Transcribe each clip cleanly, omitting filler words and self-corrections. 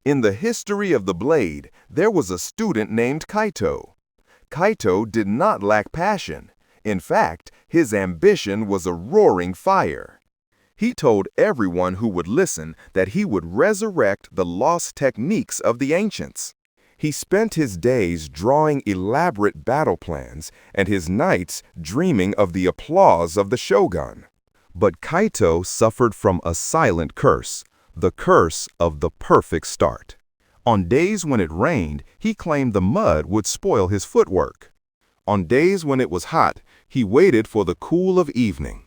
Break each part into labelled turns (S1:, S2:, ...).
S1: In the history of the blade, there was a student named Kaito. Kaito did not lack passion. In fact, his ambition was a roaring fire. He told everyone who would listen that he would resurrect the lost techniques of the ancients. He spent his days drawing elaborate battle plans and his nights dreaming of the applause of the shogun. But Kaito suffered from a silent curse, the curse of the perfect start. On days when it rained, he claimed the mud would spoil his footwork. On days when it was hot, he waited for the cool of evening.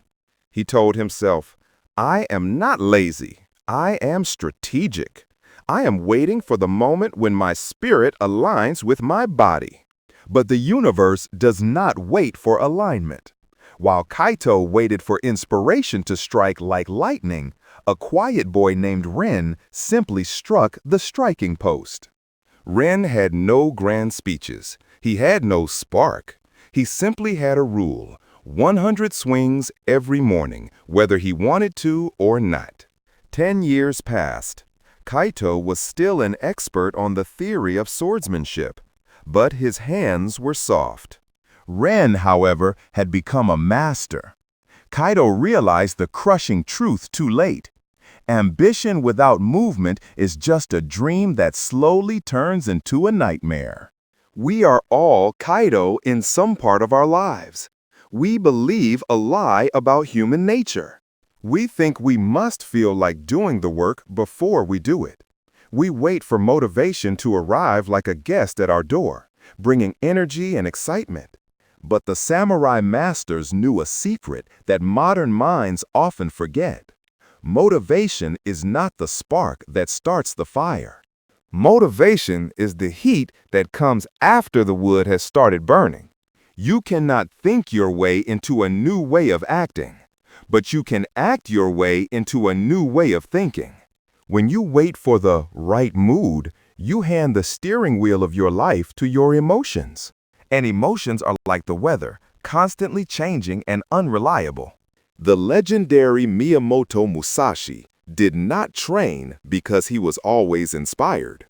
S1: He told himself, "I am not lazy. I am strategic. I am waiting for the moment when my spirit aligns with my body." But the universe does not wait for alignment. While Kaito waited for inspiration to strike like lightning, a quiet boy named Ren simply struck the striking post. Ren had no grand speeches. He had no spark. He simply had a rule: 100 swings every morning, whether he wanted to or not. 10 years passed. Kaito was still an expert on the theory of swordsmanship, but his hands were soft. Ren, however, had become a master. Kaito realized the crushing truth too late. Ambition without movement is just a dream that slowly turns into a nightmare. We are all Kaito in some part of our lives. We believe a lie about human nature. We think we must feel like doing the work before we do it. We wait for motivation to arrive like a guest at our door, bringing energy and excitement. But the samurai masters knew a secret that modern minds often forget. Motivation is not the spark that starts the fire. Motivation is the heat that comes after the wood has started burning. You cannot think your way into a new way of acting, but you can act your way into a new way of thinking. When you wait for the right mood, you hand the steering wheel of your life to your emotions. And emotions are like the weather, constantly changing and unreliable. The legendary Miyamoto Musashi did not train because he was always inspired.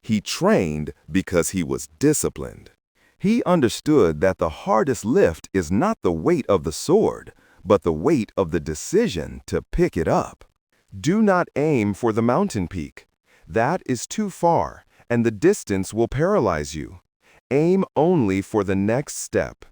S1: He trained because he was disciplined. He understood that the hardest lift is not the weight of the sword, but the weight of the decision to pick it up. Do not aim for the mountain peak. That is too far, and the distance will paralyze you. Aim only for the next step.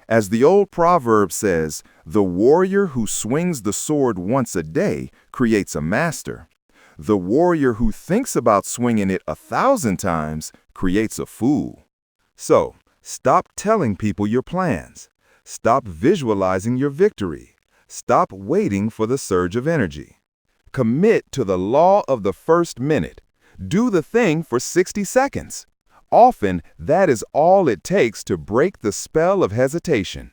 S1: As the old proverb says, the warrior who swings the sword once a day creates a master. The warrior who thinks about swinging it 1,000 times creates a fool. So, stop telling people your plans. Stop visualizing your victory. Stop waiting for the surge of energy. Commit to the law of the first minute. Do the thing for 60 seconds. Often, that is all it takes to break the spell of hesitation.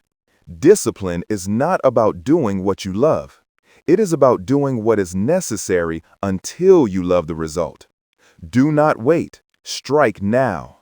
S1: Discipline is not about doing what you love. It is about doing what is necessary until you love the result. Do not wait. Strike now.